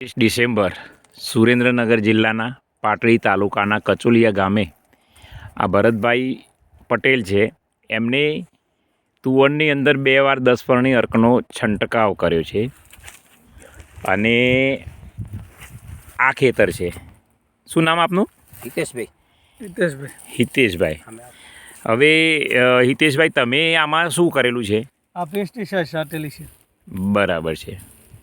December Surendranagar જિલ્લાના પાટડી તાલુકાના કચોલિયા ગામે આ ભરતભાઈ પટેલ છે. એમને તુવરની અંદર 2 વાર 10 પરણી અર્કનો છંટકાવ કર્યો છે અને આ ખેતર છે. શું નામ આપનું? હિતેશભાઈ. હવે હિતેશભાઈ, તમે આમાં શું કરેલું છે? આ પેસ્ટિસાઇડ છાંટેલી છે. બરાબર છે.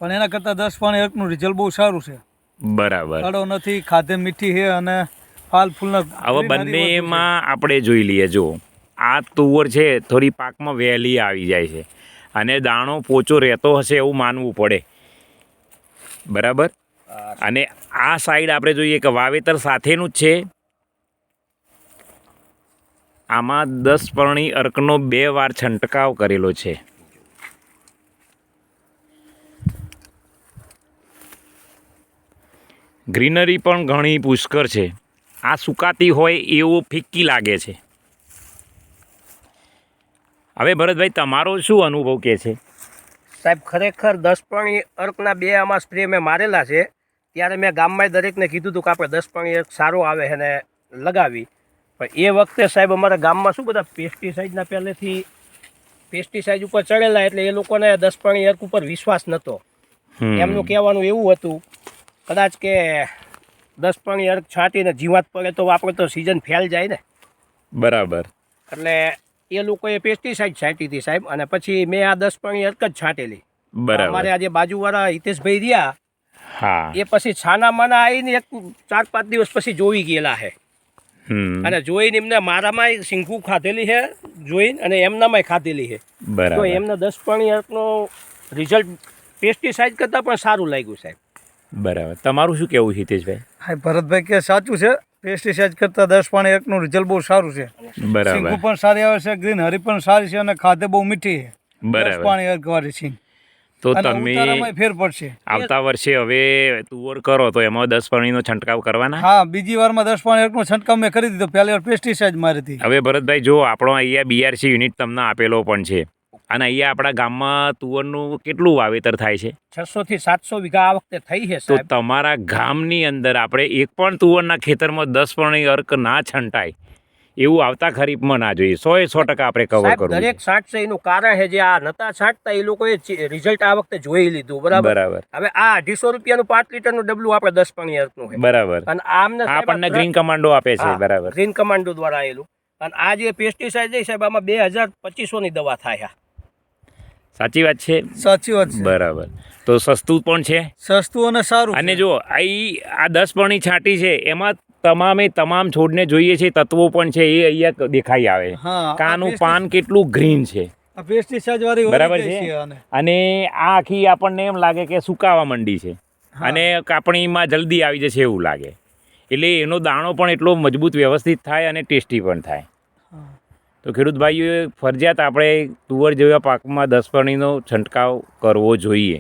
પણ એના કરતાં 10 પાણી અર્કનું રિઝલ્ટ બહુ સારું છે. બરાબર. કડો નથી, ખાધે મીઠી છે અને ફાલ ફૂલના. હવે બંનેમાં આપણે જોઈ લઈએ. જો આ તુવર છે થોડી પાકમાં વહેલી આવી જાય છે અને દાણો પોચો રહેતો હશે એવું માનવું પડે. બરાબર. અને આ સાઈડ આપણે જોઈએ કે વાવેતર સાથેનું જ છે. આમાં 10 પરણી અર્કનો 2 વાર છંટકાવ કરેલો છે. ગ્રીનરી પણ ઘણી પુષ્કળ છે. આ સુકાતી હોય એવું ફિક્કી લાગે છે. હવે ભરતભાઈ, તમારો શું અનુભવ કહે છે? સાહેબ, ખરેખર 10 પાણી અર્કના 2 આમાં સ્પ્રે મેં મારેલા છે. ત્યારે મેં ગામમાં દરેકને કીધું હતું કે આપણે 10 પાણી અર્ક સારો આવે છે ને લગાવી. પણ એ વખતે સાહેબ અમારા ગામમાં શું બધા પેસ્ટિસાઇડના પહેલેથી પેસ્ટિસાઇડ ઉપર ચડેલા, એટલે એ લોકોને 10 પાણી અર્ક ઉપર વિશ્વાસ નહોતો. એમનું કહેવાનું એવું હતું કદાચ કે 10 પાણી અર્ક છાંટીને જીવાત પડે તો આપણે તો સિઝન ફેલ જાય ને. બરાબર. એટલે એ લોકોએ પેસ્ટિસાઇડ છાંટી હતી સાહેબ, અને પછી મેં આ 10 પાણી અર્ક જ છાંટેલી. બરાબર. અમારે આજે બાજુવાળા હિતેશભાઈ રહ્યા, હા, એ પછી છાના માના આવીને 4-5 દિવસ પછી જોઈ ગયેલા છે. અને જોઈને એમને મારામાં સિંગું ખાધેલી છે જોઈને, અને એમનામાં ખાધેલી છે. તો એમને 10 પાણી અર્કનો રિઝલ્ટ પેસ્ટિસાઇડ કરતાં પણ સારું લાગ્યું સાહેબ. બરાબર. તમારું શું કહેવું છે હિતેશભાઈ? હા, ભરતભાઈ કે સાચું છે. પેસ્ટિસાઇડ કરતાં 10 પાણી અર્કનું રિઝલ્ટ બહુ સારું છે. બરાબર. સિંગું પણ સારી આવે છે, ગ્રીન હરી પણ સારી છે અને ખાધે બહુ મીઠી છે. 10 પાણી અર્ક વાળી સિંગ. તો તમે ફેર પડશે. આવતા વર્ષે હવે તુવર કરો તો એમાં 10 પાણીનો છંટકાવ કરવાના? હા, બીજી વારમાં 10 પાણી અર્કનો છંટકાવ મેં કરી દીધો. પહેલી વાર પેસ્ટિસાઇડ મારી હતી. હવે ભરતભાઈ, જો આપણો અહીંયા બીઆરસી યુનિટ તમને આપેલો પણ છે, અને અહીંયા આપણા ગામમાં તુવરનું કેટલું વાવેતર થાય છે? 600 થી 700 વીઘા આ વખતે થઈ છે તો સાહેબ. તમારા ગામની અંદર આપણે એક પણ તુવરના ખેતરમાં 10 પાણી અર્ક ના છંટાય એવું આવતા ખરીફમાં ના જોઈએ. 100% આપણે કવર સાહેબ, કરવું. દરેક છાંટશે એનું કારણ છે જે આ નતા છાંટતા એ લોકોએ રિઝલ્ટ આ વખતે જોઈ લીધું. બરાબર. હવે આ 250 રૂપિયાનું 5 લીટરનું ડબલું આપણે 10 પાણી અર્કનું છે. બરાબર. અને આમને આપણને ગ્રીન કમાન્ડો આપે છે. બરાબર. ગ્રીન કમાન્ડો દ્વારા આવેલું. અને આ જે પેસ્ટિસાઇડ છે સાહેબ, આમાં 2200 ની દવા થાય. સાચી વાત છે. સાચી વાત છે. બરાબર. તો સસ્તું પણ છે, સસ્તું અને સારું. અને જો આ 10 પાણી છાંટી છે એમાં તમામ છોડને જોઈએ છે તત્વો પણ છે, એ અહીંયા દેખાઈ આવે. કાનું પાન કેટલું ગ્રીન છે. પેસ્ટિસાઇડ વાળી બરાબર છે. અને આ આખી આપણને એમ લાગે કે સુકાવા માંડી છે અને કાપણીમાં જલ્દી આવી જશે એવું લાગે. એટલે એનો દાણો પણ એટલો મજબૂત વ્યવસ્થિત થાય અને ટેસ્ટી પણ થાય. તો ખેડૂત ભાઈઓએ ફરજિયાત આપણે તુવર જેવા પાકમાં 10 પાણીનો છંટકાવ કરવો જોઈએ.